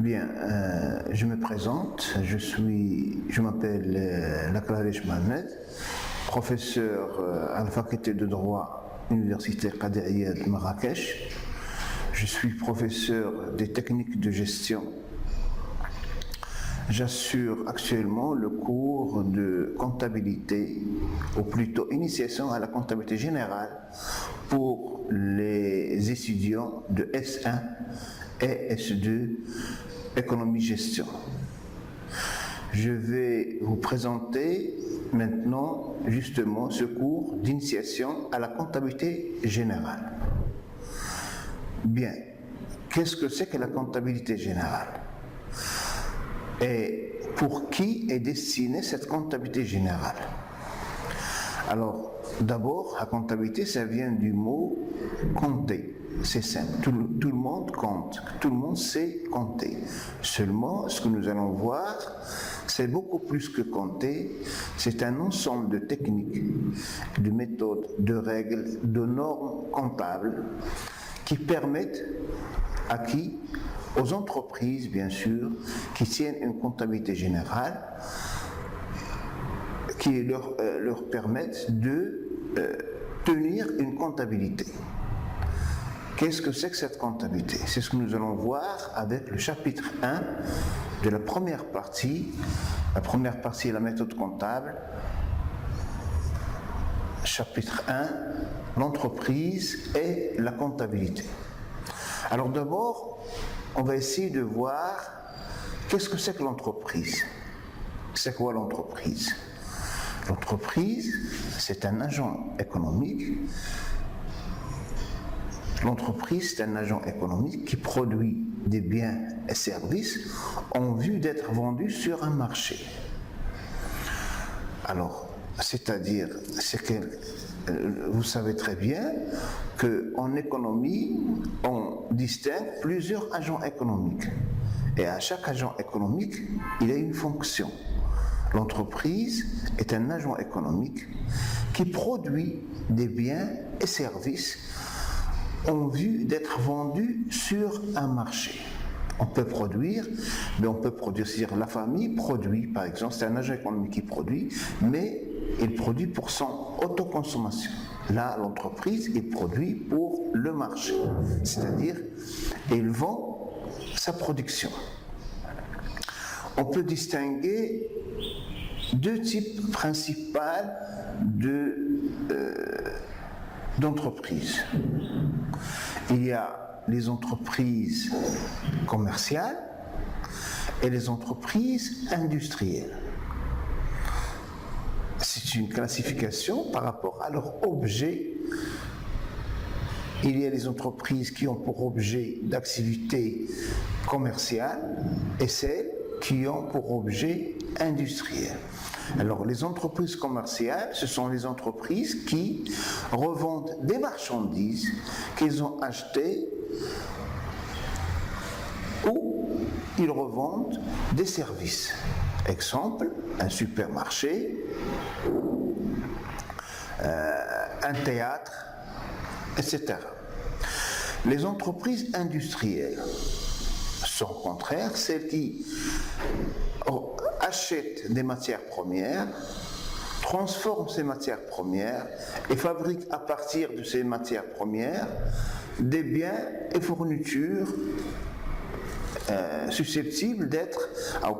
Bien, je me présente, je m'appelle Laklarish Mohamed, professeur à la faculté de droit Université Qadiriyya de Marrakech. Je suis professeur des techniques de gestion. J'assure actuellement le cours de comptabilité, ou plutôt initiation à la comptabilité générale pour les étudiants de S1 et S2 économie-gestion. Je vais vous présenter maintenant justement ce cours d'initiation à la comptabilité générale. Bien, qu'est-ce que c'est que la comptabilité générale? Et pour qui est destinée cette comptabilité générale? Alors, d'abord, la comptabilité, ça vient du mot compter. C'est simple, tout le monde compte, tout le monde sait compter. Seulement, ce que nous allons voir, c'est beaucoup plus que compter, c'est un ensemble de techniques, de méthodes, de règles, de normes comptables qui permettent à qui? Aux entreprises, bien sûr, qui tiennent une comptabilité générale, qui leur permettent de tenir une comptabilité. Qu'est-ce que c'est que cette comptabilité? C'est ce que nous allons voir avec le chapitre 1 de la première partie. La première partie est la méthode comptable. Chapitre 1, l'entreprise et la comptabilité. Alors d'abord, on va essayer de voir qu'est-ce que c'est que l'entreprise. C'est quoi l'entreprise? L'entreprise, c'est un agent économique. L'entreprise, c'est un agent économique qui produit des biens et services en vue d'être vendus sur un marché. Alors, c'est-à-dire, vous savez très bien qu'en économie, on distingue plusieurs agents économiques. Et à chaque agent économique, il a une fonction. L'entreprise est un agent économique qui produit des biens et services en vue d'être vendus sur un marché. On peut produire, c'est-à-dire la famille produit, par exemple, c'est un agent économique qui produit, mais il produit pour son autoconsommation. Là, l'entreprise, il produit pour le marché, c'est-à-dire, il vend sa production. On peut distinguer deux types principaux d'entreprises. Il y a les entreprises commerciales et les entreprises industrielles. C'est une classification par rapport à leur objet. Il y a les entreprises qui ont pour objet d'activité commerciale et celles qui ont pour objet industriel. Alors, les entreprises commerciales, ce sont les entreprises qui revendent des marchandises qu'ils ont achetées ou ils revendent des services. Exemple, un supermarché, un théâtre, etc. Les entreprises industrielles sont au contraire celles qui achètent des matières premières, transforment ces matières premières et fabriquent à partir de ces matières premières des biens et fournitures susceptibles d'être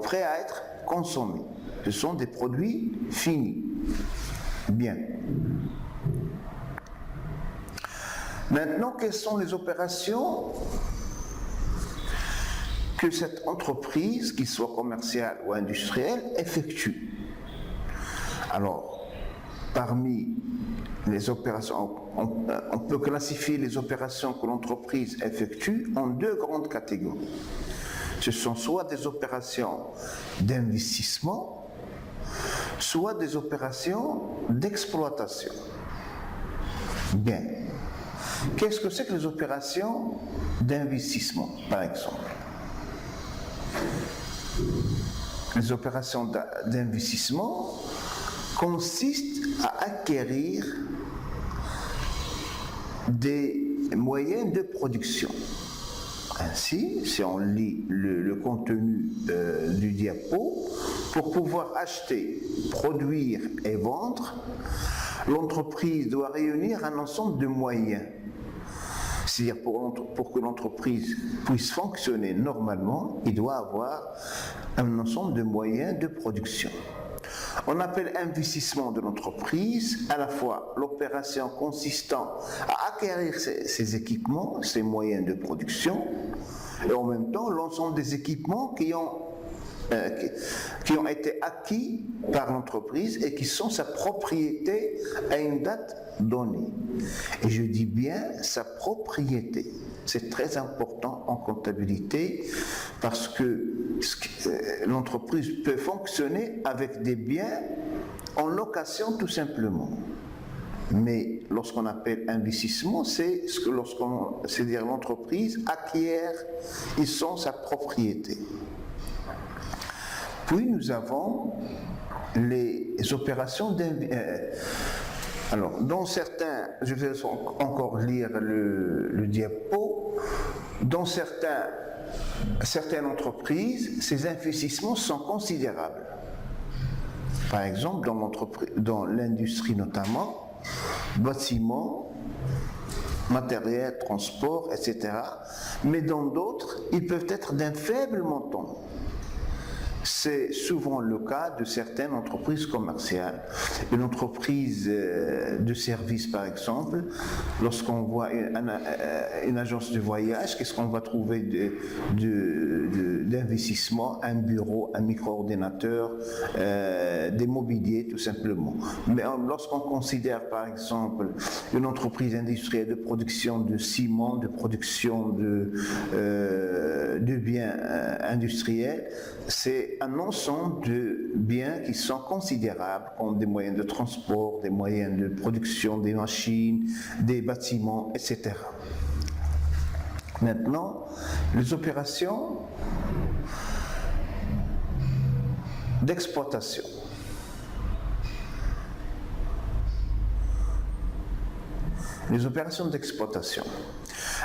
prêts à être consommés. Ce sont des produits finis. Bien. Maintenant, quelles sont les opérations que cette entreprise, qu'il soit commerciale ou industrielle, effectue? Alors, parmi les opérations, on peut classifier les opérations que l'entreprise effectue en deux grandes catégories. Ce sont soit des opérations d'investissement, soit des opérations d'exploitation. Bien. Qu'est-ce que c'est que les opérations d'investissement, par exemple? Les opérations d'investissement consistent à acquérir des moyens de production. Ainsi, si on lit le contenu du diapo, pour pouvoir acheter, produire et vendre, l'entreprise doit réunir un ensemble de moyens. C'est-à-dire pour que l'entreprise puisse fonctionner normalement, il doit avoir un ensemble de moyens de production. On appelle investissement de l'entreprise à la fois l'opération consistant à acquérir ces équipements, ces moyens de production, et en même temps l'ensemble des équipements qui ont été acquis par l'entreprise et qui sont sa propriété à une date donnée. Et je dis bien sa propriété. C'est très important en comptabilité parce que l'entreprise peut fonctionner avec des biens en location tout simplement. Mais lorsqu'on appelle investissement, c'est-à-dire l'entreprise acquiert, ils sont sa propriété. Puis nous avons les opérations alors, dans certains, je vais encore lire le diapo, dans certaines entreprises, ces investissements sont considérables. Par exemple, dans l'industrie notamment, bâtiments, matériel, transport, etc. Mais dans d'autres, ils peuvent être d'un faible montant. C'est souvent le cas de certaines entreprises commerciales. Une entreprise de service, par exemple, lorsqu'on voit une agence de voyage, qu'est-ce qu'on va trouver d'investissement? Un bureau, un micro-ordinateur, des mobiliers, tout simplement. Mais lorsqu'on considère, par exemple, une entreprise industrielle de production de ciment, de production de biens industriels, c'est un ensemble de biens qui sont considérables, comme des moyens de transport, des moyens de production, des machines, des bâtiments, etc. Maintenant, les opérations d'exploitation. Les opérations d'exploitation.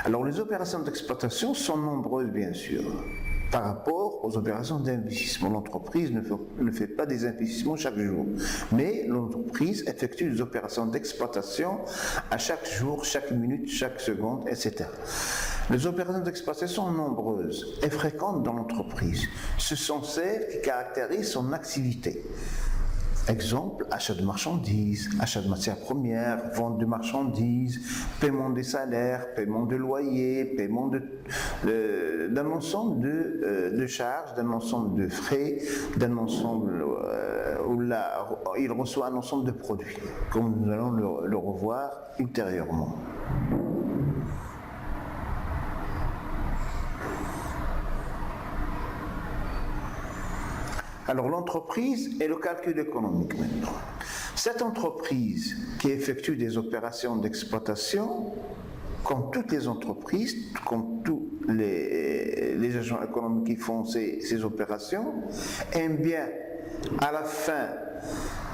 Alors, les opérations d'exploitation sont nombreuses, bien sûr. Par rapport aux opérations d'investissement, l'entreprise ne fait pas des investissements chaque jour, mais l'entreprise effectue des opérations d'exploitation à chaque jour, chaque minute, chaque seconde, etc. Les opérations d'exploitation sont nombreuses et fréquentes dans l'entreprise. Ce sont celles qui caractérisent son activité. Exemple, achat de marchandises, achat de matières premières, vente de marchandises, paiement des salaires, paiement de loyer, paiement d'un ensemble de charges, d'un ensemble de frais, d'un ensemble où là, il reçoit un ensemble de produits, comme nous allons le revoir ultérieurement. Alors l'entreprise et le calcul économique maintenant. Cette entreprise qui effectue des opérations d'exploitation, comme toutes les entreprises, comme tous les agents économiques qui font ces opérations, aime bien à la fin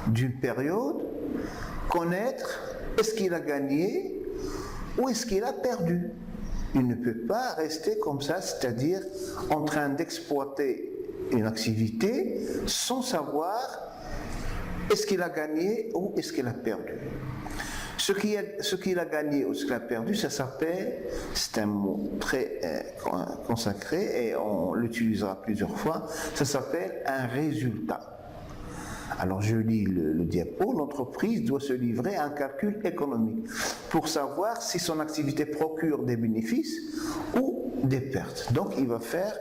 d'une période connaître est-ce qu'il a gagné ou est-ce qu'il a perdu. Il ne peut pas rester comme ça, c'est-à-dire en train d'exploiter une activité sans savoir est-ce qu'il a gagné ou est-ce qu'il a perdu. Ce qu'il a gagné ou ce qu'il a perdu, ça s'appelle, c'est un mot très consacré et on l'utilisera plusieurs fois, ça s'appelle un résultat. Alors je lis le diapo, l'entreprise doit se livrer à un calcul économique pour savoir si son activité procure des bénéfices ou des pertes. Donc il va faire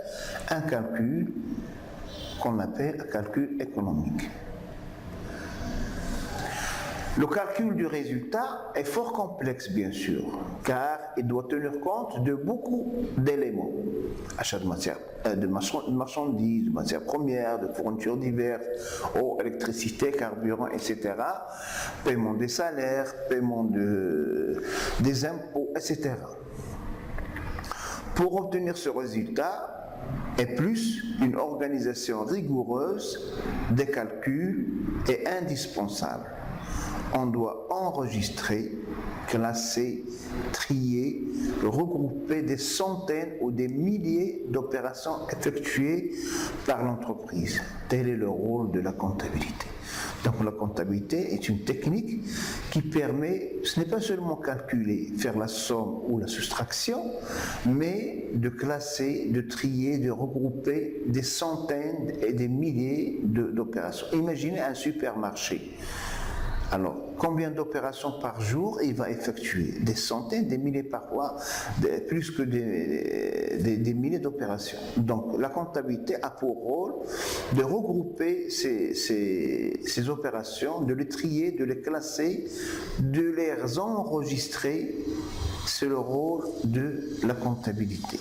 un calcul qu'on appelle un calcul économique. Le calcul du résultat est fort complexe, bien sûr, car il doit tenir compte de beaucoup d'éléments. Achat de marchandises, de matières premières, de fournitures diverses, eau, électricité, carburant, etc. Paiement des salaires, paiement des impôts, etc. Pour obtenir ce résultat, et plus, une organisation rigoureuse des calculs est indispensable. On doit enregistrer, classer, trier, regrouper des centaines ou des milliers d'opérations effectuées par l'entreprise. Tel est le rôle de la comptabilité. Donc la comptabilité est une technique qui permet, ce n'est pas seulement calculer, faire la somme ou la soustraction, mais de classer, de trier, de regrouper des centaines et des milliers d'opérations. Imaginez un supermarché. Alors, combien d'opérations par jour il va effectuer? Des centaines, des milliers parfois, plus que des milliers d'opérations. Donc, la comptabilité a pour rôle de regrouper ces opérations, de les trier, de les classer, de les enregistrer. C'est le rôle de la comptabilité.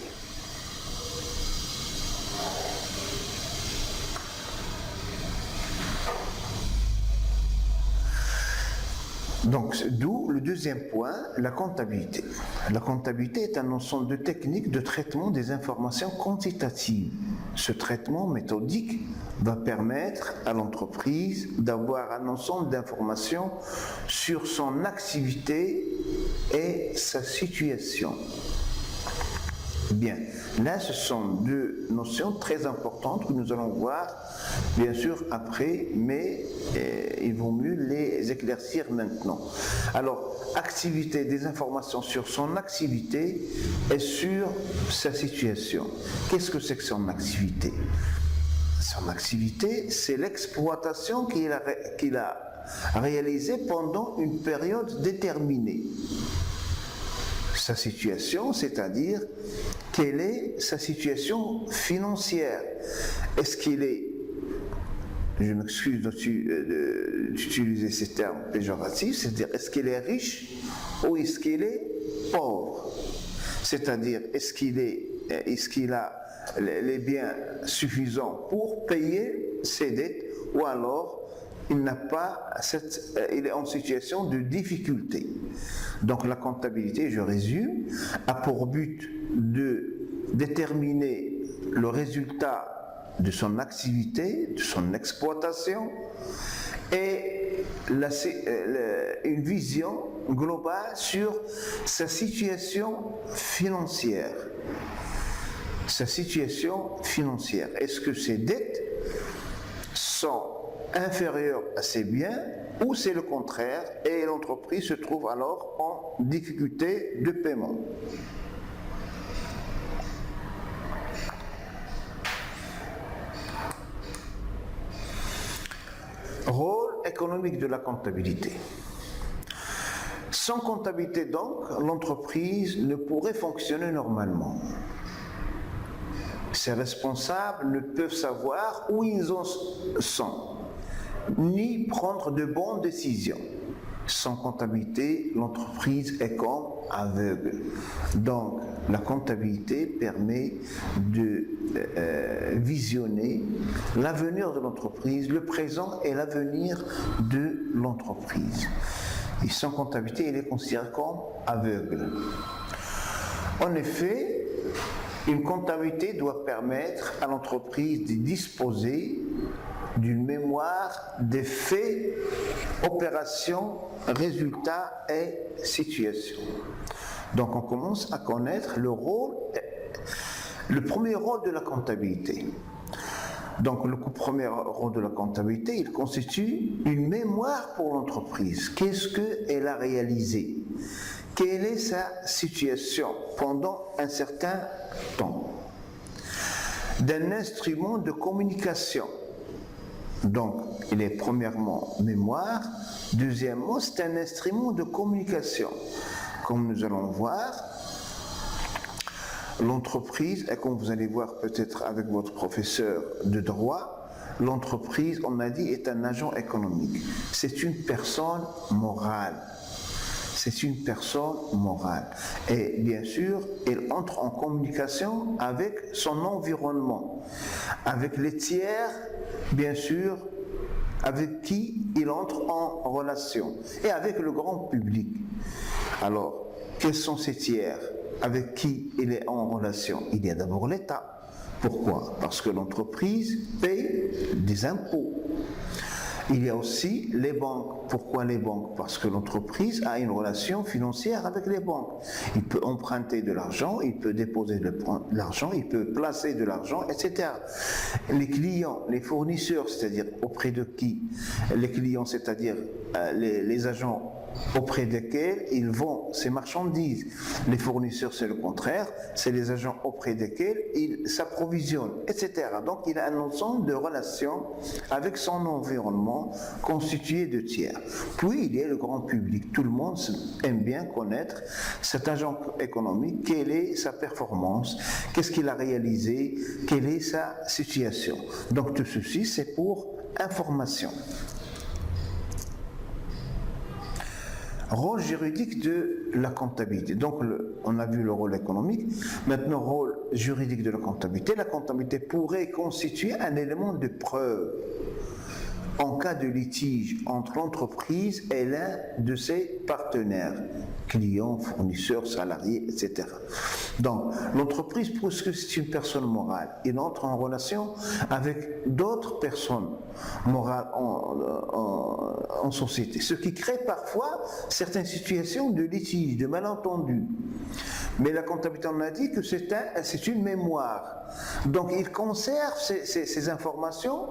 Donc, d'où le deuxième point, la comptabilité. La comptabilité est un ensemble de techniques de traitement des informations quantitatives. Ce traitement méthodique va permettre à l'entreprise d'avoir un ensemble d'informations sur son activité et sa situation. Bien, là ce sont deux notions très importantes que nous allons voir bien sûr après, mais il vaut mieux les éclaircir maintenant. Alors, activité, des informations sur son activité et sur sa situation. Qu'est-ce que c'est que son activité? Son activité, c'est l'exploitation qu'il a réalisée pendant une période déterminée. Sa situation, c'est-à-dire quelle est sa situation financière. Est-ce qu'il est, je m'excuse d'utiliser ces termes péjoratifs, c'est-à-dire est-ce qu'il est riche ou est-ce qu'il est pauvre? C'est-à-dire est-ce qu'il a les biens suffisants pour payer ses dettes ou alors il est en situation de difficulté. Donc la comptabilité, je résume, a pour but de déterminer le résultat de son activité, de son exploitation et une vision globale sur sa situation financière. Sa situation financière. Est-ce que ses dettes sont inférieurs à ses biens ou c'est le contraire et l'entreprise se trouve alors en difficulté de paiement. Rôle économique de la comptabilité. Sans comptabilité donc, l'entreprise ne pourrait fonctionner normalement. Ses responsables ne peuvent savoir où ils en sont, ni prendre de bonnes décisions. Sans comptabilité, l'entreprise est comme aveugle. Donc, la comptabilité permet de visionner l'avenir de l'entreprise, le présent et l'avenir de l'entreprise. Et sans comptabilité, il est considéré comme aveugle. En effet, une comptabilité doit permettre à l'entreprise de disposer d'une mémoire des faits, opérations, résultats et situations. Donc on commence à connaître le premier rôle de la comptabilité. Donc le premier rôle de la comptabilité, il constitue une mémoire pour l'entreprise. Qu'est-ce qu'elle a réalisé? Quelle est sa situation pendant un certain temps? D'un instrument de communication. Donc, il est premièrement mémoire. Deuxièmement, c'est un instrument de communication. Comme nous allons voir, l'entreprise, et comme vous allez voir peut-être avec votre professeur de droit, l'entreprise, on a dit, est un agent économique. C'est une personne morale. C'est une personne morale. Et bien sûr, elle entre en communication avec son environnement, avec les tiers, bien sûr, avec qui il entre en relation, et avec le grand public. Alors, quels sont ces tiers avec qui il est en relation? Il y a d'abord l'État. Pourquoi? Parce que l'entreprise paye des impôts. Il y a aussi les banques. Pourquoi les banques? Parce que l'entreprise a une relation financière avec les banques. Il peut emprunter de l'argent, il peut déposer de l'argent, il peut placer de l'argent, etc. Les clients, les fournisseurs, c'est-à-dire auprès de qui? Les clients, c'est-à-dire les agents auprès desquels ils vendent ces marchandises. Les fournisseurs, c'est le contraire, c'est les agents auprès desquels ils s'approvisionnent, etc. Donc il a un ensemble de relations avec son environnement constitué de tiers. Puis il y a le grand public. Tout le monde aime bien connaître cet agent économique, quelle est sa performance, qu'est-ce qu'il a réalisé, quelle est sa situation. Donc tout ceci, c'est pour information. Rôle juridique de la comptabilité. Donc, on a vu le rôle économique. Maintenant, rôle juridique de la comptabilité. La comptabilité pourrait constituer un élément de preuve en cas de litige entre l'entreprise et l'un de ses partenaires, clients, fournisseurs, salariés, etc. Donc, l'entreprise, puisque c'est une personne morale, il entre en relation avec d'autres personnes morales en société, ce qui crée parfois certaines situations de litige, de malentendu. Mais la comptabilité, on a dit que c'est une mémoire. Donc, il conserve ces informations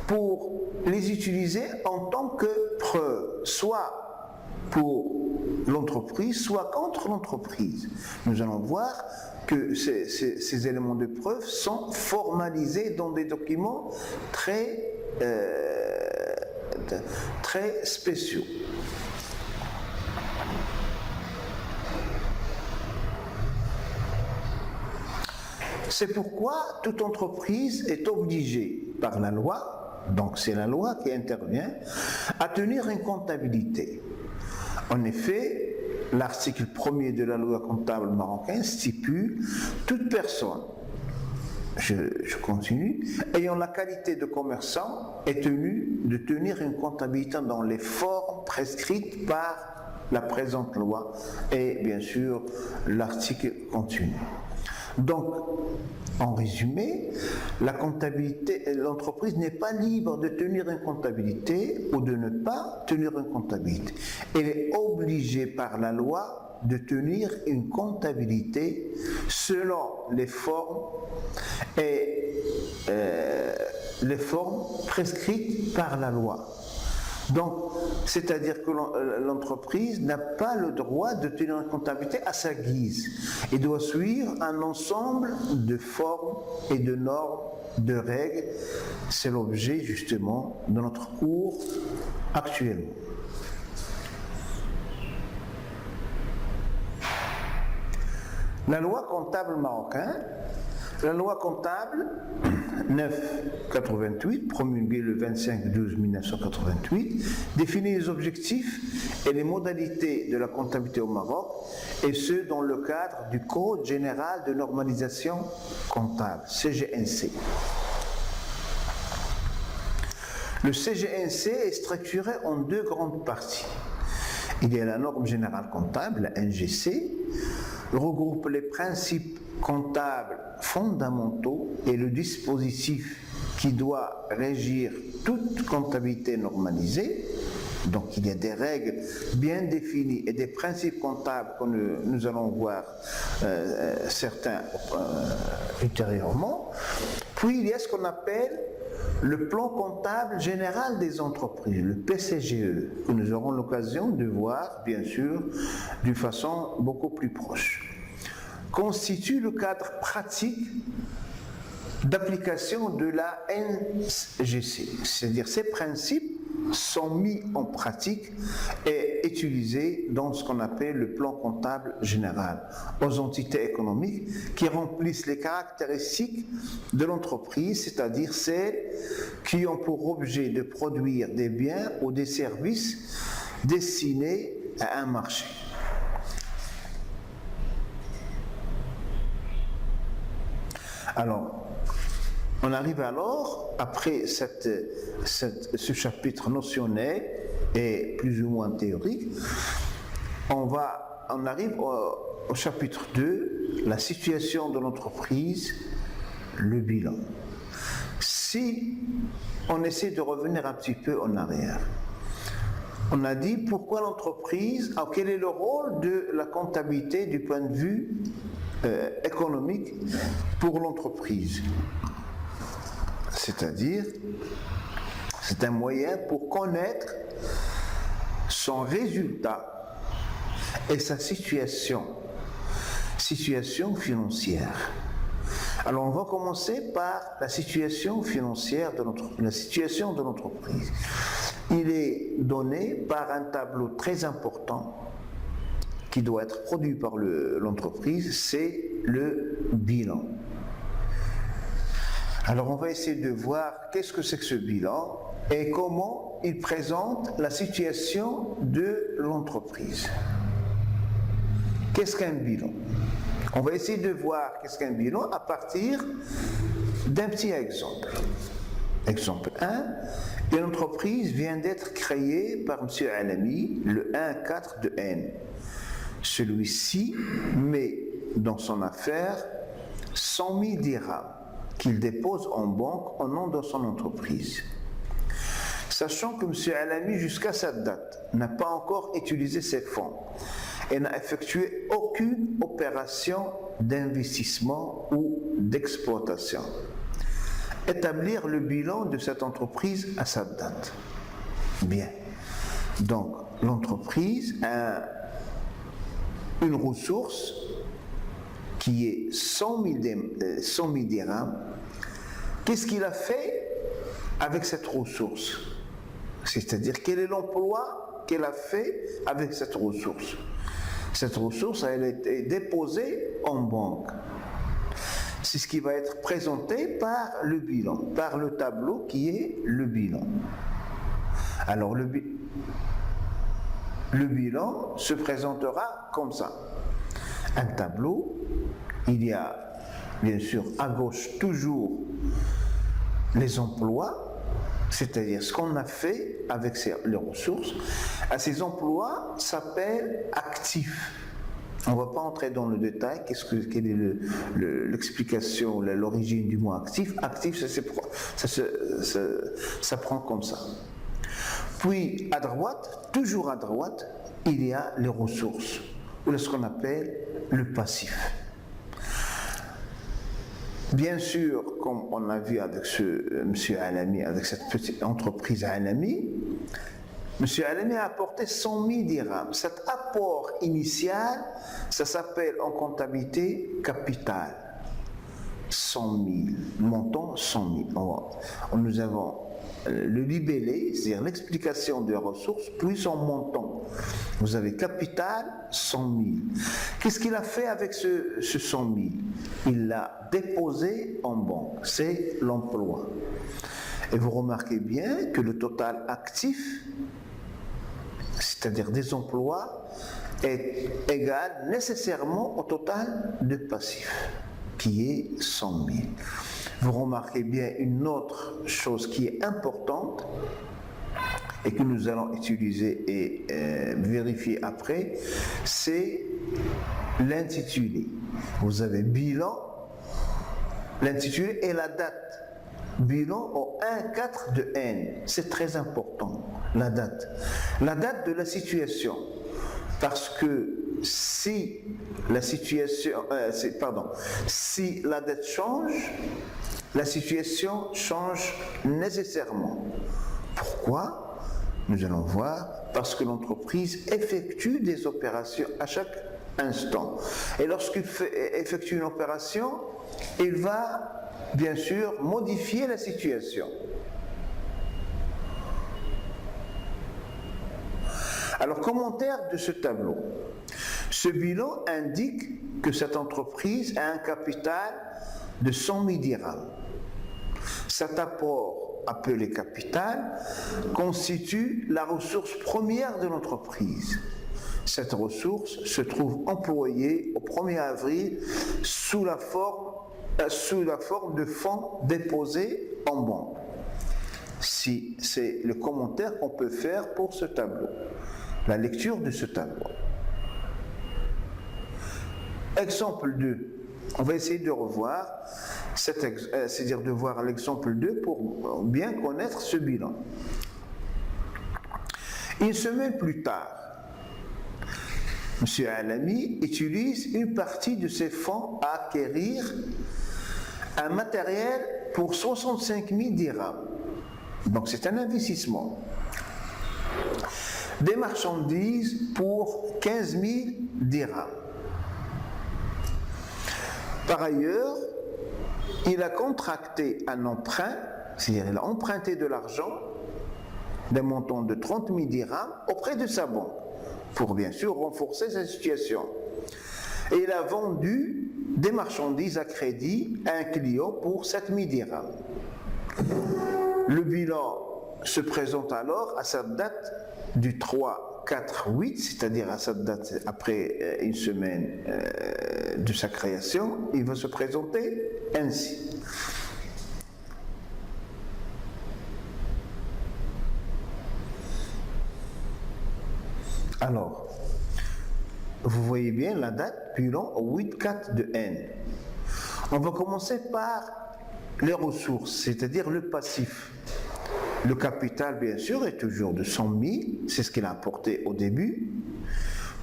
pour les utiliser en tant que preuve, soit pour l'entreprise, soit contre l'entreprise. Nous allons voir que ces éléments de preuve sont formalisés dans des documents très spéciaux. C'est pourquoi toute entreprise est obligée par la loi, donc c'est la loi qui intervient, à tenir une comptabilité. En effet, l'article 1er de la loi comptable marocaine stipule « Toute personne, je continue, ayant la qualité de commerçant est tenue de tenir une comptabilité dans les formes prescrites par la présente loi. » Et bien sûr, l'article continue. Donc, en résumé, la comptabilité, l'entreprise n'est pas libre de tenir une comptabilité ou de ne pas tenir une comptabilité. Elle est obligée par la loi de tenir une comptabilité selon les formes prescrites par la loi. Donc, c'est-à-dire que l'entreprise n'a pas le droit de tenir une comptabilité à sa guise. Elle doit suivre un ensemble de formes et de normes, de règles. C'est l'objet justement de notre cours actuellement. La loi comptable marocaine, la loi comptable 988, promulguée le 25/12/1988, définit les objectifs et les modalités de la comptabilité au Maroc, et ce dans le cadre du Code général de normalisation comptable, CGNC. Le CGNC est structuré en deux grandes parties. Il y a la norme générale comptable, la NGC, regroupe les principes comptables fondamentaux et le dispositif qui doit régir toute comptabilité normalisée. Donc il y a des règles bien définies et des principes comptables que nous allons voir certains ultérieurement. Puis il y a ce qu'on appelle le plan comptable général des entreprises, le PCGE, que nous aurons l'occasion de voir, bien sûr, d'une façon beaucoup plus proche, constitue le cadre pratique d'application de la NGC. C'est-à-dire ces principes sont mis en pratique et utilisés dans ce qu'on appelle le plan comptable général aux entités économiques qui remplissent les caractéristiques de l'entreprise, c'est-à-dire celles qui ont pour objet de produire des biens ou des services destinés à un marché. Alors, on arrive alors, après ce chapitre notionnel et plus ou moins théorique, on arrive au chapitre 2, la situation de l'entreprise, le bilan. Si on essaie de revenir un petit peu en arrière, on a dit pourquoi l'entreprise, quel est le rôle de la comptabilité du point de vue économique pour l'entreprise. C'est-à-dire, c'est un moyen pour connaître son résultat et sa situation financière. Alors on va commencer par la situation financière de l'entreprise. Il est donné par un tableau très important qui doit être produit par l'entreprise, c'est le bilan. Alors on va essayer de voir qu'est-ce que c'est que ce bilan et comment il présente la situation de l'entreprise. Qu'est-ce qu'un bilan? On va essayer de voir qu'est-ce qu'un bilan à partir d'un petit exemple. Exemple 1, une entreprise vient d'être créée par M. Alami le 1-4 de N. Celui-ci met dans son affaire 100 000 dirhams qu'il dépose en banque au nom de son entreprise. Sachant que M. Alami, jusqu'à cette date, n'a pas encore utilisé ses fonds et n'a effectué aucune opération d'investissement ou d'exploitation. Établir le bilan de cette entreprise à cette date. Bien. Donc, l'entreprise a une ressource qui est 100 000 dirhams. Qu'est-ce qu'il a fait avec cette ressource? C'est-à-dire, quel est l'emploi qu'elle a fait avec cette ressource? Cette ressource, elle a été déposée en banque. C'est ce qui va être présenté par le bilan, par le tableau qui est le bilan. Alors, le bilan se présentera comme ça. Un tableau, il y a bien sûr à gauche toujours les emplois, c'est-à-dire ce qu'on a fait avec les ressources. Ces emplois s'appellent actifs. On ne va pas entrer dans le détail, quelle est l'explication, l'origine du mot actif. Actif, ça prend comme ça. Puis à droite, toujours à droite, il y a les ressources, ou ce qu'on appelle le passif. Bien sûr, comme on a vu avec M. Alami, avec cette petite entreprise Alami, M. Alami a apporté 100 000 dirhams. Cet apport initial, ça s'appelle en comptabilité capital. 100 000, montant 100 000. Nous avons le libellé, c'est-à-dire l'explication des ressources, plus son montant. Vous avez capital 100 000. Qu'est-ce qu'il a fait avec ce 100 000? Il l'a déposé en banque. C'est l'emploi. Et vous remarquez bien que le total actif, c'est-à-dire des emplois, est égal nécessairement au total de passifs, qui est 100 000. Vous remarquez bien une autre chose qui est importante et que nous allons utiliser et vérifier après, c'est l'intitulé. Vous avez bilan, l'intitulé et la date. Bilan au 1-4 de N. C'est très important, la date. La date de la situation. Parce que si la situation, si la date change, la situation change nécessairement. Pourquoi? Nous allons voir. Parce que l'entreprise effectue des opérations à chaque instant. Et lorsqu'il effectue une opération, il va bien sûr modifier la situation. Alors, commentaire de ce tableau. Ce bilan indique que cette entreprise a un capital de 100 000 dirhams. Cet apport, appelé capital, constitue la ressource première de l'entreprise. Cette ressource se trouve employée au 1er avril sous la forme de fonds déposés en banque. Si c'est le commentaire qu'on peut faire pour ce tableau, la lecture de ce tableau. Exemple 2, on va essayer de revoir c'est-à-dire de voir l'exemple 2 pour bien connaître ce bilan. Une semaine plus tard, M. Alami utilise une partie de ses fonds à acquérir un matériel pour 65 000 dirhams. Donc c'est un investissement. Des marchandises pour 15 000 dirhams. Par ailleurs, il a contracté un emprunt, c'est-à-dire il a emprunté de l'argent d'un montant de 30 000 dirhams auprès de sa banque, pour bien sûr renforcer sa situation. Et il a vendu des marchandises à crédit à un client pour 7 000 dirhams. Le bilan se présente alors à sa date du 3-4-8, c'est-à-dire à cette date après une semaine de sa création, il va se présenter ainsi. Alors, vous voyez bien la date, bilan 8-4 de N. On va commencer par les ressources, c'est-à-dire le passif. Le capital, bien sûr, est toujours de 100 000, c'est ce qu'il a apporté au début.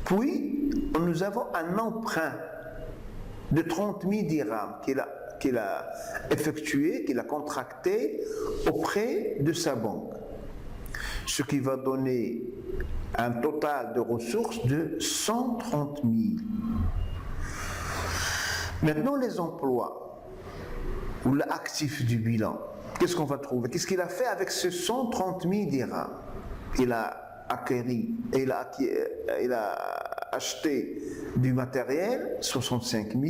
Puis, nous avons un emprunt de 30 000 dirhams qu'il a effectué, qu'il a contracté auprès de sa banque. Ce qui va donner un total de ressources de 130 000. Maintenant, les emplois ou l'actif du bilan. Qu'est-ce qu'on va trouver? Qu'est-ce qu'il a fait avec ce 130 000 dirhams? Il a acquis, il a acheté du matériel, 65 000.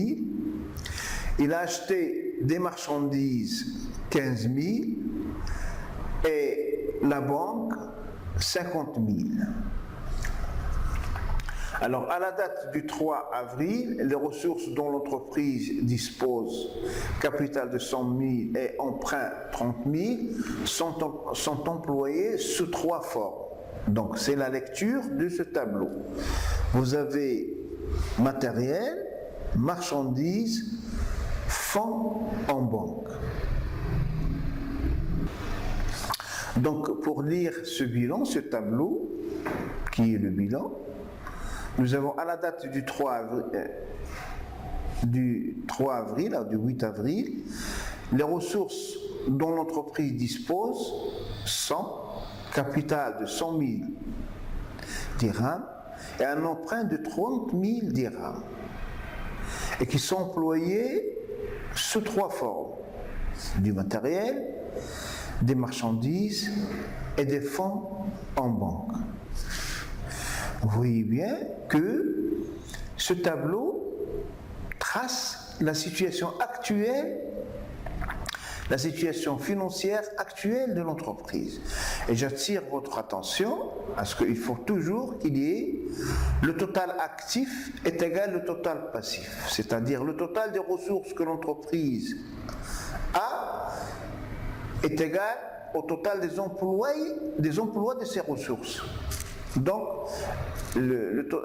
Il a acheté des marchandises, 15 000. Et la banque, 50 000. Alors, à la date du 3 avril, les ressources dont l'entreprise dispose, capital de 100 000 et emprunt 30 000, sont employées sous 3 formes. Donc, c'est la lecture de ce tableau. Vous avez matériel, marchandises, fonds en banque. Donc, pour lire ce bilan, ce tableau, qui est le bilan, nous avons à la date du 3 avril, du 8 avril, les ressources dont l'entreprise dispose sont capital de 100 000 dirhams et un emprunt de 30 000 dirhams et qui sont employés sous 3 formes: du matériel, des marchandises et des fonds en banque. Vous voyez bien que ce tableau trace la situation actuelle, la situation financière actuelle de l'entreprise. Et j'attire votre attention à ce qu'il faut toujours qu'il y ait le total actif est égal au total passif, c'est-à-dire le total des ressources que l'entreprise a est égal au total des emplois de ses ressources. Donc,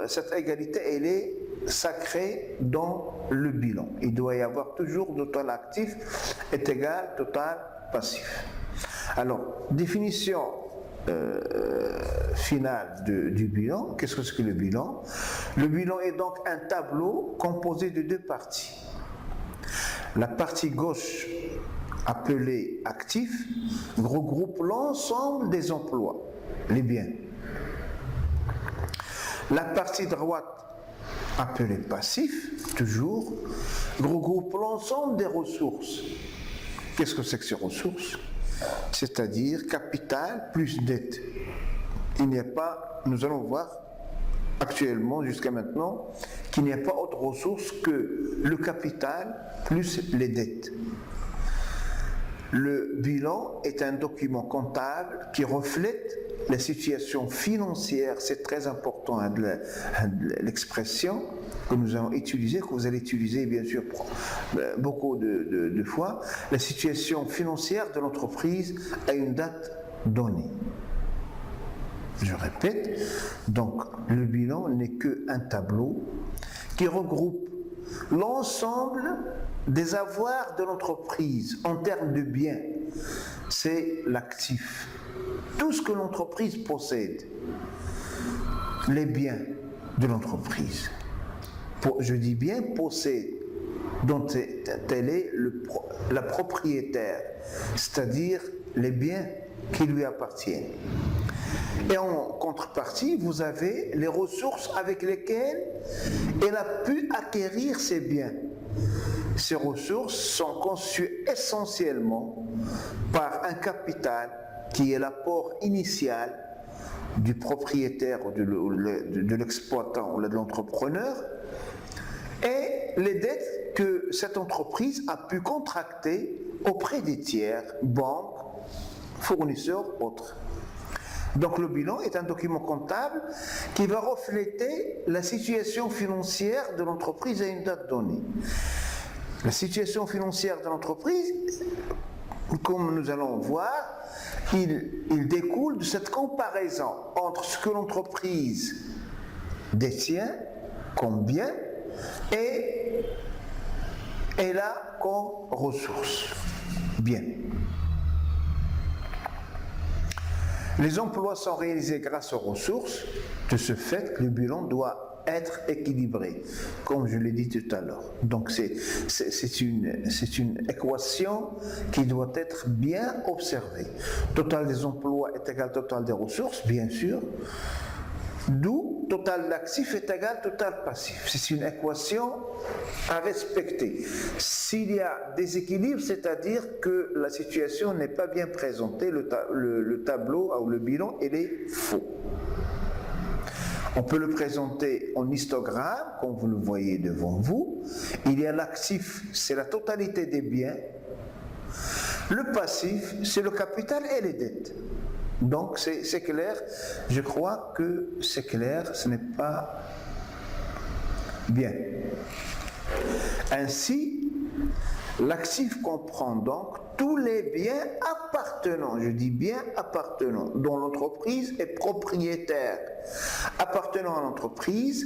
cette égalité, elle est sacrée dans le bilan. Il doit y avoir toujours total actif est égal total passif. Alors, définition finale du bilan. Qu'est-ce que c'est que le bilan? Le bilan est donc un tableau composé de 2 parties. La partie gauche, appelée actif, regroupe l'ensemble des emplois, les biens. La partie droite, appelée passif, toujours, regroupe l'ensemble des ressources. Qu'est-ce que c'est que ces ressources? C'est-à-dire capital plus dette. Il n'y a pas, nous allons voir actuellement, jusqu'à maintenant, qu'il n'y a pas autre ressource que le capital plus les dettes. Le bilan est un document comptable qui reflète la situation financière, c'est très important, l'expression que nous allons utiliser, que vous allez utiliser bien sûr beaucoup de fois, la situation financière de l'entreprise à une date donnée. Je répète, donc le bilan n'est qu'un tableau qui regroupe l'ensemble des avoirs de l'entreprise en termes de biens, c'est l'actif. Tout ce que l'entreprise possède, les biens de l'entreprise. Je dis bien possède, dont elle est la propriétaire, c'est-à-dire les biens qui lui appartiennent. Et en contrepartie, vous avez les ressources avec lesquelles elle a pu acquérir ces biens. Ces ressources sont conçues essentiellement par un capital qui est l'apport initial du propriétaire ou de l'exploitant ou de l'entrepreneur et les dettes que cette entreprise a pu contracter auprès des tiers, banques, fournisseurs, autres. Donc le bilan est un document comptable qui va refléter la situation financière de l'entreprise à une date donnée. La situation financière de l'entreprise, comme nous allons voir, il découle de cette comparaison entre ce que l'entreprise détient comme bien et elle a comme ressources. Bien. Les emplois sont réalisés grâce aux ressources. De ce fait, le bilan doit être équilibré, comme je l'ai dit tout à l'heure. Donc c'est une équation qui doit être bien observée. Total des emplois est égal total des ressources, bien sûr. D'où total d'actifs est égal total passif. C'est une équation à respecter. S'il y a déséquilibre, c'est-à-dire que la situation n'est pas bien présentée, le tableau ou le bilan, il est faux. On peut le présenter en histogramme, comme vous le voyez devant vous. Il y a l'actif, c'est la totalité des biens. Le passif, c'est le capital et les dettes. Donc c'est clair, je crois que c'est clair, ce n'est pas bien. Ainsi, l'actif comprend donc tous les biens appartenant, je dis bien appartenant, dont l'entreprise est propriétaire. Appartenant à l'entreprise,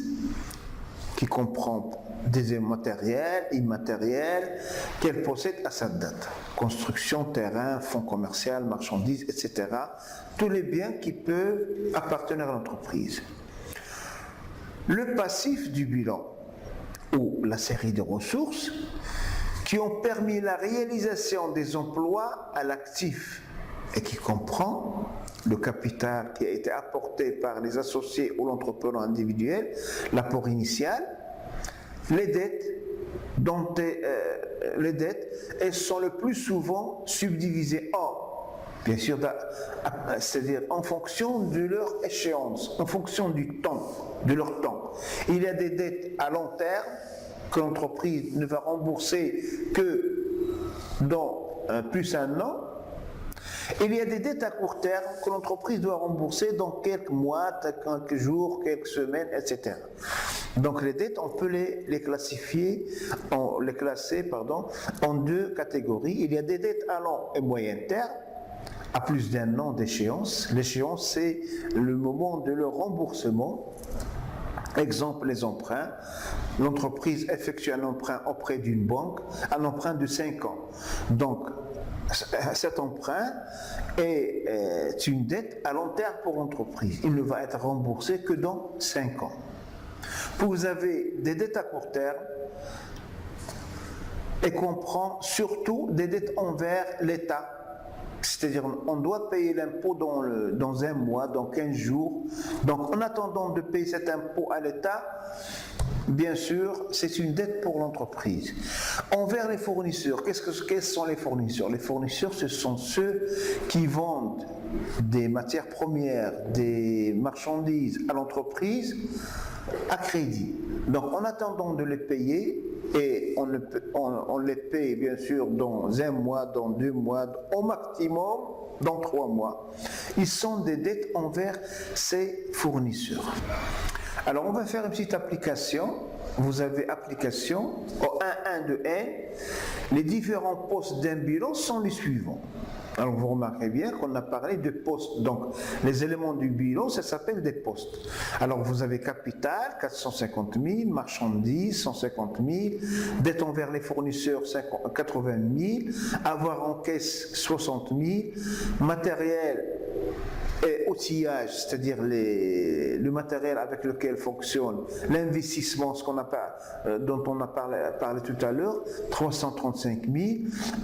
qui comprend des matériels, immatériels, qu'elle possède à sa date. Construction, terrain, fonds commercial, marchandises, etc. Tous les biens qui peuvent appartenir à l'entreprise. Le passif du bilan, ou la série de ressources, qui ont permis la réalisation des emplois à l'actif et qui comprend le capital qui a été apporté par les associés ou l'entrepreneur individuel, l'apport initial, les dettes, elles sont le plus souvent subdivisées en, bien sûr, c'est-à-dire en fonction de leur échéance, en fonction du temps, de leur temps. Il y a des dettes à long terme que l'entreprise ne va rembourser que dans plus un an. Il y a des dettes à court terme que l'entreprise doit rembourser dans quelques mois, quelques jours, quelques semaines, etc. Donc les dettes, on peut les classer en deux catégories. Il y a des dettes à long et moyen terme, à plus d'un an d'échéance. L'échéance, c'est le moment de leur remboursement. Exemple, les emprunts. L'entreprise effectue un emprunt auprès d'une banque, un emprunt de 5 ans. Donc, cet emprunt est une dette à long terme pour l'entreprise. Il ne va être remboursé que dans 5 ans. Vous avez des dettes à court terme et comprend surtout des dettes envers l'État. C'est-à-dire on doit payer l'impôt dans un mois, dans 15 jours. Donc en attendant de payer cet impôt à l'État, bien sûr, c'est une dette pour l'entreprise. Envers les fournisseurs, quels sont les fournisseurs? Les fournisseurs, ce sont ceux qui vendent des matières premières, des marchandises à l'entreprise à crédit. Donc en attendant de les payer, et on les paye bien sûr dans un mois, dans 2 mois, au maximum dans 3 mois. Ils sont des dettes envers ces fournisseurs. Alors on va faire une petite application. Vous avez application au 1.1 de N. Les différents postes d'un bilan sont les suivants. Alors vous remarquez bien qu'on a parlé de postes. Donc les éléments du bilan, ça s'appelle des postes. Alors vous avez capital, 450 000, marchandises, 150 000, dette envers les fournisseurs, 80 000, avoir en caisse, 60 000, matériel et outillage, c'est-à-dire le matériel avec lequel fonctionne l'investissement, dont on a parlé tout à l'heure, 335 000,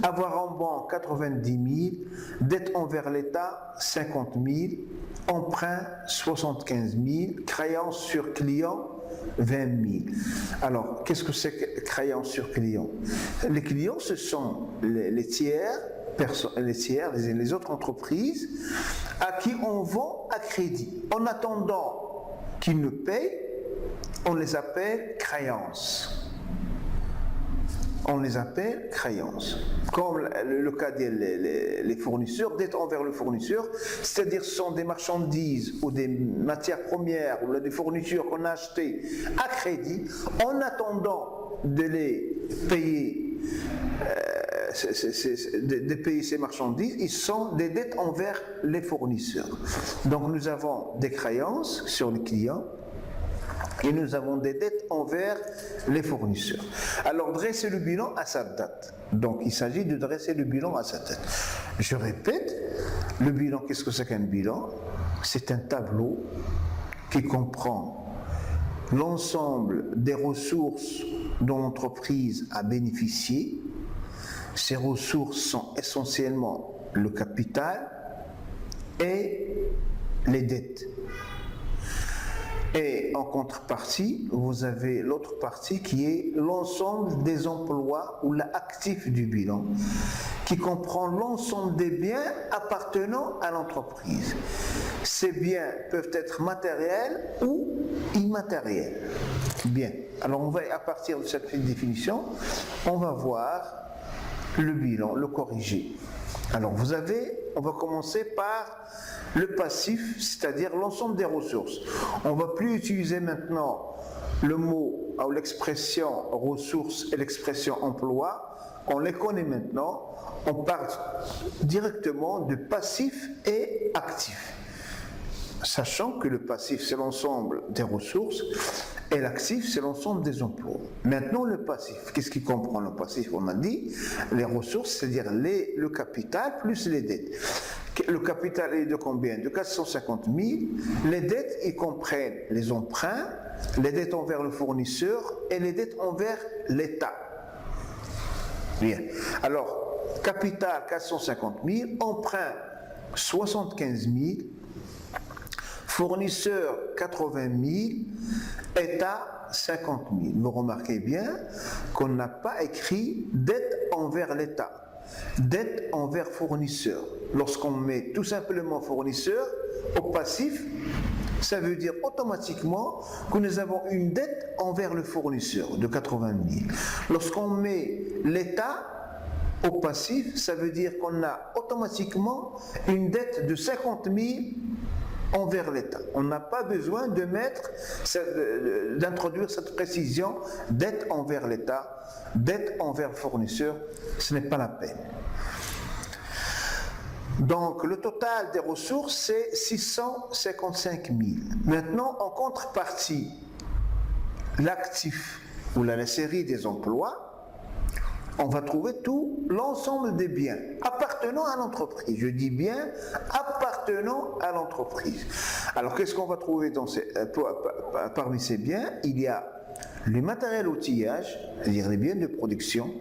avoir en banque 90 000, dette envers l'État 50 000, emprunt 75 000, créance sur client 20 000. Alors, qu'est-ce que c'est que créance sur client? Les clients, ce sont les tiers, les autres entreprises à qui on vend à crédit. En attendant qu'ils nous payent, on les appelle créances. On les appelle créances. Comme le cas des fournisseurs, dette envers le fournisseur, c'est-à-dire ce sont des marchandises ou des matières premières ou des fournitures qu'on a achetées à crédit, en attendant de les payer. De payer ces marchandises, ils sont des dettes envers les fournisseurs. Donc nous avons des créances sur les clients et nous avons des dettes envers les fournisseurs. Alors dresser le bilan à sa date. Donc il s'agit de dresser le bilan à sa date. Je répète, le bilan, qu'est-ce que c'est qu'un bilan? C'est un tableau qui comprend l'ensemble des ressources dont l'entreprise a bénéficié. Ces ressources sont essentiellement le capital et les dettes. Et en contrepartie, vous avez l'autre partie qui est l'ensemble des emplois ou l'actif du bilan, qui comprend l'ensemble des biens appartenant à l'entreprise. Ces biens peuvent être matériels ou immatériels. Bien, alors on va, à partir de cette définition, on va voir le bilan, le corriger. Alors on va commencer par le passif, c'est-à-dire l'ensemble des ressources. On ne va plus utiliser maintenant le mot ou l'expression ressources et l'expression emploi. On les connaît maintenant. On parle directement de passif et actif. Sachant que le passif, c'est l'ensemble des ressources et l'actif, c'est l'ensemble des emplois. Maintenant, le passif, qu'est-ce qui comprend le passif? On a dit les ressources, c'est-à-dire le capital plus les dettes. Le capital est de combien? De 450 000. Les dettes, ils comprennent les emprunts, les dettes envers le fournisseur et les dettes envers l'État. Bien. Alors, capital 450 000, emprunt 75 000, fournisseur 80 000, État 50 000. Vous remarquez bien qu'on n'a pas écrit dette envers l'État, dette envers fournisseur. Lorsqu'on met tout simplement fournisseur au passif, ça veut dire automatiquement que nous avons une dette envers le fournisseur de 80 000. Lorsqu'on met l'État au passif, ça veut dire qu'on a automatiquement une dette de 50 000 envers l'État. On n'a pas besoin d'introduire cette précision, dette envers l'État, dette envers le fournisseur, ce n'est pas la peine. Donc le total des ressources, c'est 655 000. Maintenant, en contrepartie, l'actif ou la série des emplois, on va trouver tout l'ensemble des biens appartenant à l'entreprise. Je dis bien appartenant à l'entreprise. Alors qu'est-ce qu'on va trouver parmi ces biens? Il y a les matériels outillage, c'est-à-dire les biens de production.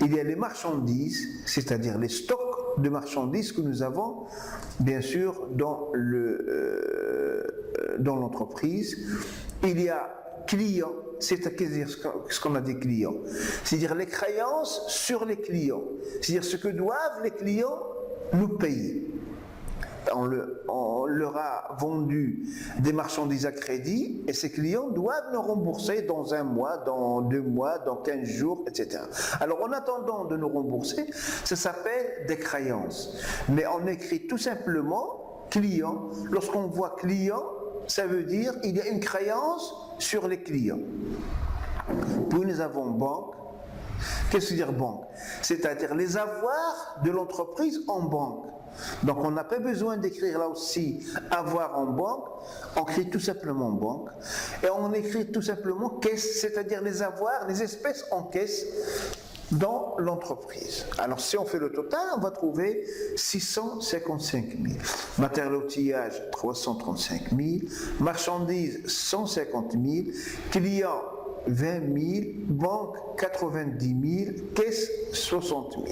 Il y a les marchandises, c'est-à-dire les stocks de marchandises que nous avons, bien sûr, dans l'entreprise. Il y a clients, c'est-à-dire ce qu'on a des clients, c'est-à-dire les créances sur les clients, c'est-à-dire ce que doivent les clients nous payer. On leur a vendu des marchandises à crédit et ces clients doivent nous rembourser dans 1 mois, dans 2 mois, dans 15 jours, etc. Alors en attendant de nous rembourser, ça s'appelle des créances. Mais on écrit tout simplement client. Lorsqu'on voit client, ça veut dire qu'il y a une créance sur les clients. Puis nous avons banque, Qu'est-ce que dire banque? C'est-à-dire les avoirs de l'entreprise en banque. Donc on n'a pas besoin d'écrire là aussi avoir en banque, on écrit tout simplement banque et on écrit tout simplement caisse, c'est-à-dire les avoirs, les espèces en caisse dans l'entreprise. Alors si on fait le total, on va trouver 655 000. Matériel outillage 335 000, marchandises 150 000, clients 20 000, banque 90 000, caisse 60 000.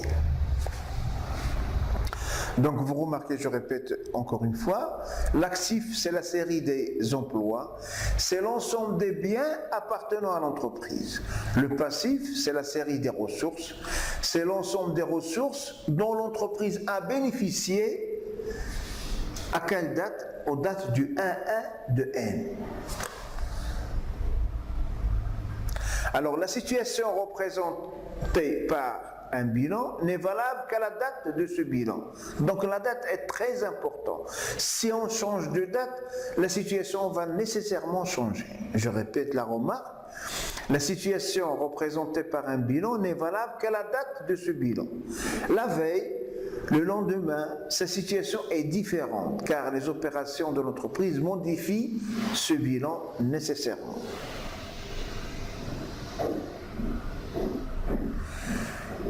Donc vous remarquez, je répète encore une fois, l'actif c'est la série des emplois, c'est l'ensemble des biens appartenant à l'entreprise. Le passif c'est la série des ressources, c'est l'ensemble des ressources dont l'entreprise a bénéficié. À quelle date? Aux dates du 1-1 de N. Alors la situation représentée par un bilan n'est valable qu'à la date de ce bilan. Donc la date est très importante. Si on change de date, la situation va nécessairement changer. Je répète la remarque. La situation représentée par un bilan n'est valable qu'à la date de ce bilan. La veille, le lendemain, sa situation est différente car les opérations de l'entreprise modifient ce bilan nécessairement.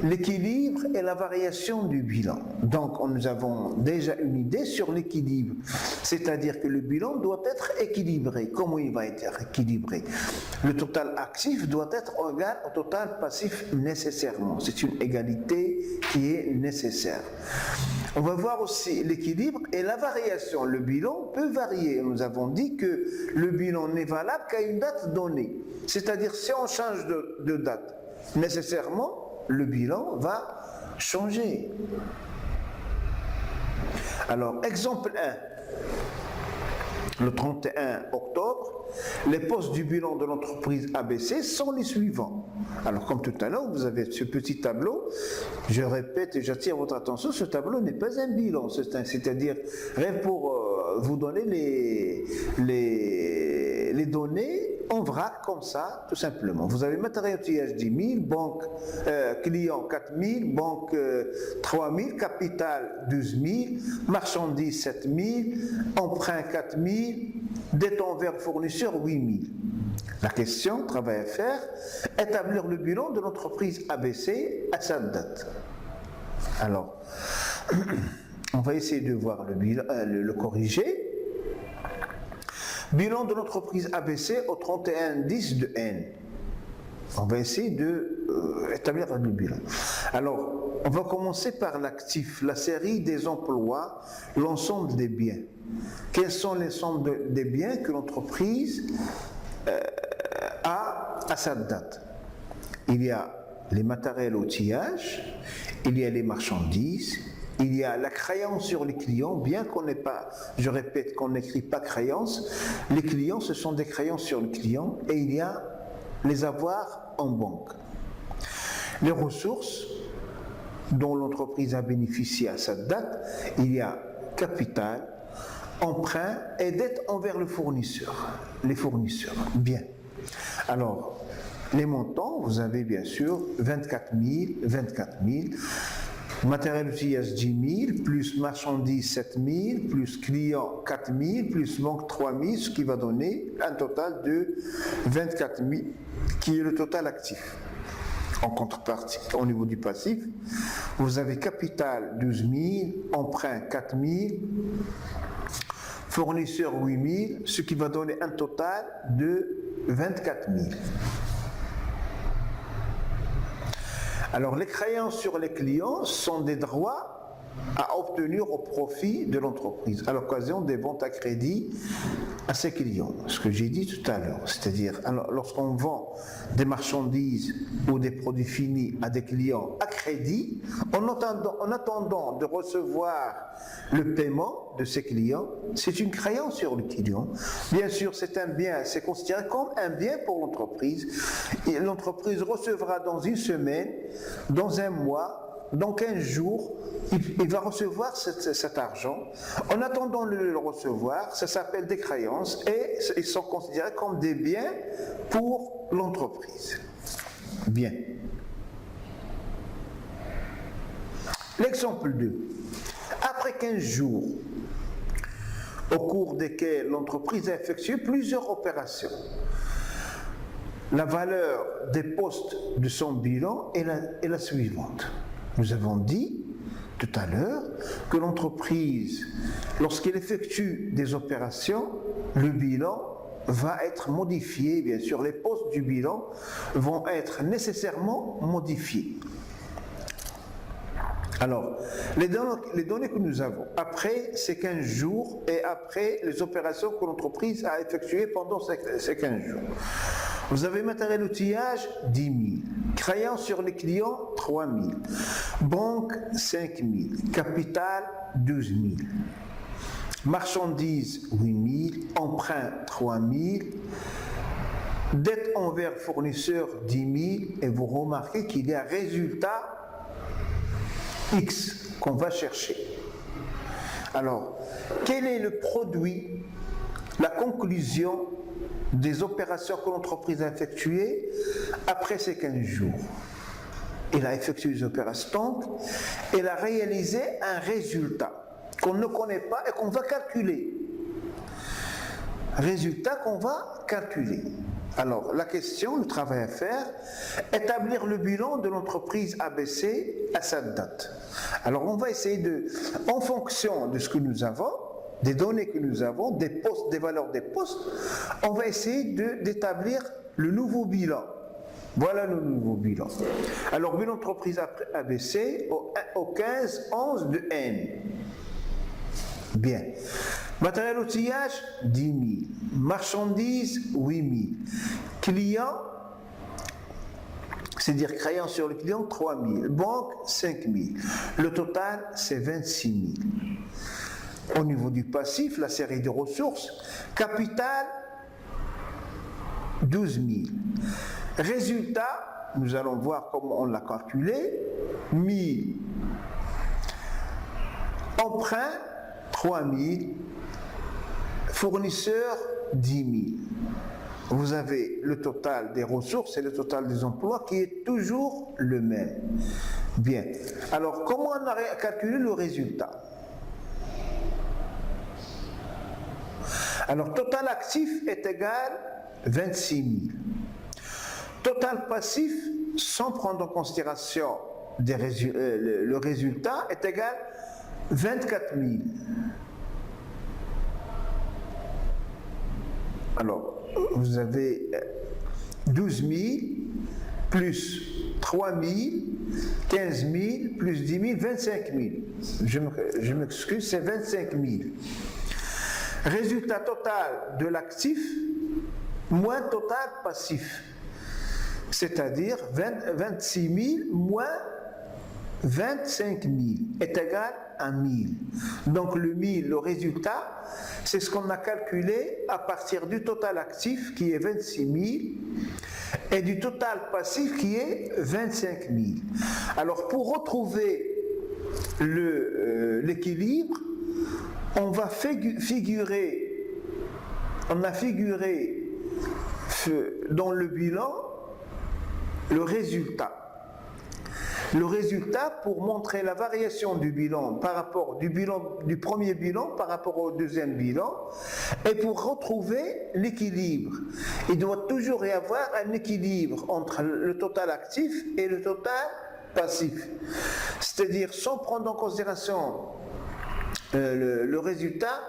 L'équilibre et la variation du bilan. Donc, nous avons déjà une idée sur l'équilibre. C'est-à-dire que le bilan doit être équilibré. Comment il va être équilibré? Le total actif doit être égal au total passif nécessairement. C'est une égalité qui est nécessaire. On va voir aussi l'équilibre et la variation. Le bilan peut varier. Nous avons dit que le bilan n'est valable qu'à une date donnée. C'est-à-dire, si on change de date, nécessairement, le bilan va changer. Alors, exemple 1. Le 31 octobre, les postes du bilan de l'entreprise ABC sont les suivants. Alors, comme tout à l'heure, vous avez ce petit tableau. Je répète et j'attire votre attention, ce tableau n'est pas un bilan. C'est-à-dire, rien pour vous donner les données en vrac comme ça, tout simplement. Vous avez matériel outillage 10 000, banque client 4 000, banque 3 000, capital 12 000, marchandises 7 000, emprunt 4 000, dette envers fournisseur 8 000. La question, travail à faire, établir le bilan de l'entreprise ABC à cette date. Alors, on va essayer de voir le bilan, le corriger. Bilan de l'entreprise ABC au 31-10 de N. On va essayer d'établir le bilan. Alors, on va commencer par l'actif, la série des emplois, l'ensemble des biens. Quels sont l'ensemble des biens que l'entreprise a à cette date? Il y a les matériels outillage, il y a les marchandises, il y a la créance sur les clients, bien qu'on n'ait pas, je répète, qu'on n'écrit pas créance, les clients, ce sont des créances sur le client, et il y a les avoirs en banque. Les ressources dont l'entreprise a bénéficié à cette date, il y a capital, emprunt et dette envers le fournisseur, les fournisseurs. Bien. Alors, les montants, vous avez bien sûr 24 000, matériel outillage 10 000, plus marchandises 7 000, plus client 4 000, plus banque 3 000, ce qui va donner un total de 24 000, qui est le total actif. En contrepartie, au niveau du passif, vous avez capital 12 000, emprunt 4 000, fournisseur 8 000, ce qui va donner un total de 24 000. Alors, les créances sur les clients sont des droits à obtenir au profit de l'entreprise à l'occasion des ventes à crédit à ses clients. Ce que j'ai dit tout à l'heure, c'est-à-dire lorsqu'on vend des marchandises ou des produits finis à des clients à crédit, en attendant de recevoir le paiement de ces clients, c'est une créance sur le client. Bien sûr, c'est un bien, c'est considéré comme un bien pour l'entreprise. Et l'entreprise recevra dans une semaine, dans un mois, dans 15 jours, il va recevoir cet argent. En attendant de le recevoir, ça s'appelle des créances et ils sont considérés comme des biens pour l'entreprise. Bien. L'exemple 2. Après 15 jours, au cours desquels l'entreprise a effectué plusieurs opérations, la valeur des postes de son bilan est la suivante. Nous avons dit tout à l'heure que l'entreprise, lorsqu'elle effectue des opérations, le bilan va être modifié. Bien sûr, les postes du bilan vont être nécessairement modifiés. Alors, les données que nous avons après ces 15 jours et après les opérations que l'entreprise a effectuées pendant ces 15 jours. Vous avez matériel outillage 10 000, crayons sur les clients 3 000, banque 5 000, capital 12 000, marchandises 8 000, emprunt 3 000, dette envers fournisseur 10 000, et vous remarquez qu'il y a résultat X qu'on va chercher. Alors, quel est le produit, la conclusion des opérations que l'entreprise a effectuées après ces 15 jours? Elle a effectué des opérations, donc elle a réalisé un résultat qu'on ne connaît pas et qu'on va calculer. Résultat qu'on va calculer. Alors, la question, le travail à faire, établir le bilan de l'entreprise ABC à cette date. Alors, on va essayer en fonction de ce que nous avons, des données que nous avons, des postes, des valeurs des postes, on va essayer d'établir le nouveau bilan. Voilà le nouveau bilan. Alors, bilan d'entreprise ABC au 15-11 de N. Bien. Matériel outillage, 10 000. Marchandises, 8 000. Clients, c'est-à-dire crayon sur le client, 3 000. Banque, 5 000. Le total, c'est 26 000. Au niveau du passif, la série de ressources, capital, 12 000. Résultat, nous allons voir comment on l'a calculé, 1 000. Emprunt, 3 000, fournisseurs 10 000. Vous avez le total des ressources et le total des emplois qui est toujours le même. Bien. Alors, comment on a calculé le résultat? Alors, total actif est égal à 26 000. Total passif, sans prendre en considération le résultat, est égal à 24 000. Alors, vous avez 12 000 plus 3 000, 15 000 plus 10 000, 25 000. Je m'excuse, c'est 25 000. Résultat total de l'actif moins total passif. C'est-à-dire 26 000 moins 25 000 est égal à 1000. Donc le 1000, le résultat, c'est ce qu'on a calculé à partir du total actif qui est 26 000 et du total passif qui est 25 000. Alors pour retrouver l'équilibre, on va on a figuré dans le bilan le résultat. Le résultat pour montrer la variation du bilan par rapport du premier bilan par rapport au deuxième bilan et pour retrouver l'équilibre. Il doit toujours y avoir un équilibre entre le total actif et le total passif. C'est-à-dire sans prendre en considération le résultat,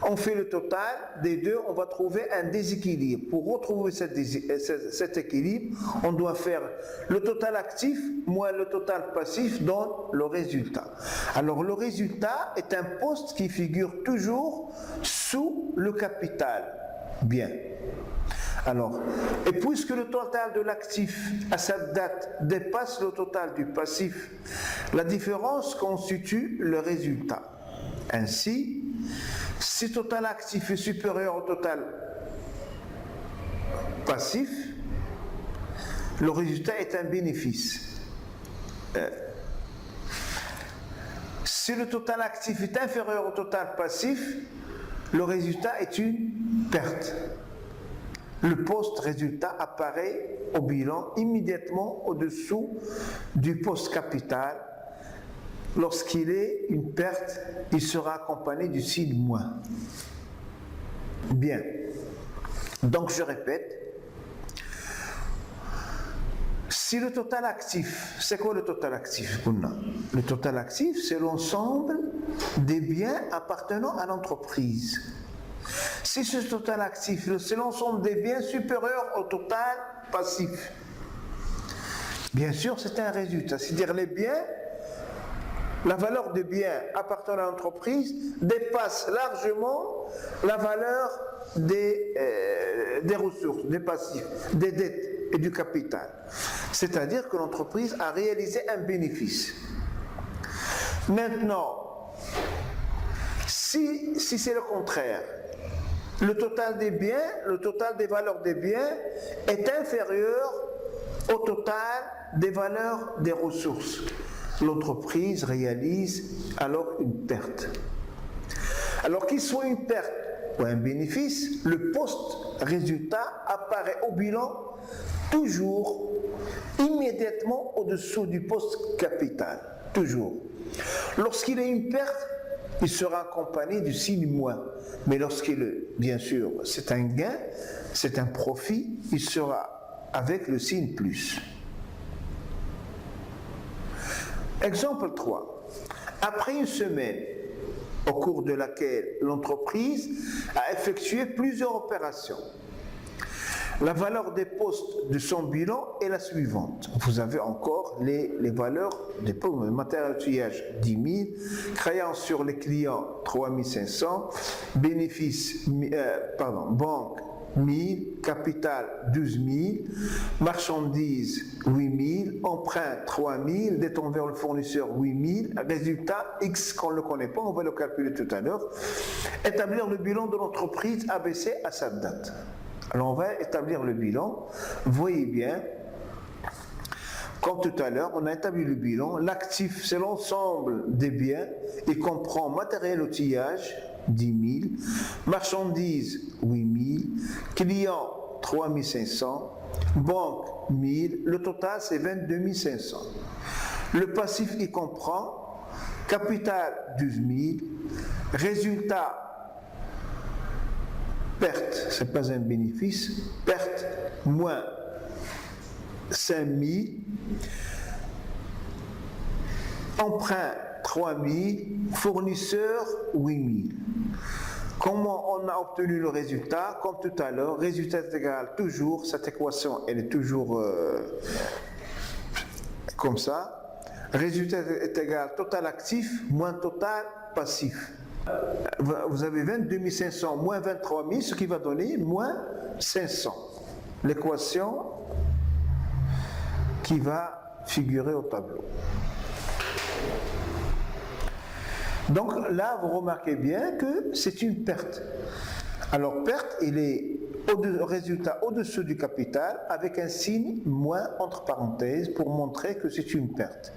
on fait le total des deux, on va trouver un déséquilibre. Pour retrouver cet équilibre, on doit faire le total actif moins le total passif dans le résultat. Alors le résultat est un poste qui figure toujours sous le capital. Bien. Alors, et puisque le total de l'actif à cette date dépasse le total du passif, la différence constitue le résultat. Ainsi, si le total actif est supérieur au total passif, le résultat est un bénéfice. Si le total actif est inférieur au total passif, le résultat est une perte. Le poste résultat apparaît au bilan immédiatement au-dessous du poste capital lorsqu'il est une perte, il sera accompagné du signe moins. Bien. Donc je répète, si le total actif, c'est quoi le total actif? Le total actif, c'est l'ensemble des biens appartenant à l'entreprise. Si ce total actif, c'est l'ensemble des biens supérieurs au total passif, bien sûr, c'est un résultat. C'est-à-dire les biens, la valeur des biens appartenant à l'entreprise dépasse largement la valeur des ressources, des passifs, des dettes et du capital. C'est-à-dire que l'entreprise a réalisé un bénéfice. Maintenant, si c'est le contraire, le total des biens, le total des valeurs des biens est inférieur au total des valeurs des ressources. L'entreprise réalise alors une perte. Alors qu'il soit une perte ou un bénéfice, le post-résultat apparaît au bilan toujours immédiatement au-dessous du post-capital. Toujours. Lorsqu'il y a une perte, il sera accompagné du signe moins. Mais lorsqu'il, bien sûr, c'est un gain, c'est un profit, il sera avec le signe plus. Exemple 3. Après une semaine, au cours de laquelle l'entreprise a effectué plusieurs opérations, la valeur des postes de son bilan est la suivante. Vous avez encore les valeurs des postes. Matériel d'outillage 10 000, créance sur les clients 3 500, bénéfice, banque 1000, capital 12 000, marchandises 8 000, emprunt 3 000, dette envers le fournisseur 8 000, résultat X qu'on ne le connaît pas, on va le calculer tout à l'heure. Établir le bilan de l'entreprise ABC à cette date. Alors on va établir le bilan. Vous voyez bien, comme tout à l'heure, on a établi le bilan. L'actif, c'est l'ensemble des biens. Il comprend matériel outillage, 10 000, marchandises, 8 000, clients, 3 500, banque, 1 000. Le total, c'est 22 500. Le passif, il comprend capital, 12 000, résultat, perte, ce n'est pas un bénéfice, perte moins 5 000, emprunt 3 000, fournisseur 8 000. Comment on a obtenu le résultat? Comme tout à l'heure, résultat est égal toujours, cette équation elle est toujours comme ça, résultat est égal total actif moins total passif. Vous avez 22 500 moins 23 000, ce qui va donner moins 500. L'équation qui va figurer au tableau. Donc là, vous remarquez bien que c'est une perte. Alors, perte, il est résultat au-dessous du capital avec un signe moins entre parenthèses pour montrer que c'est une perte.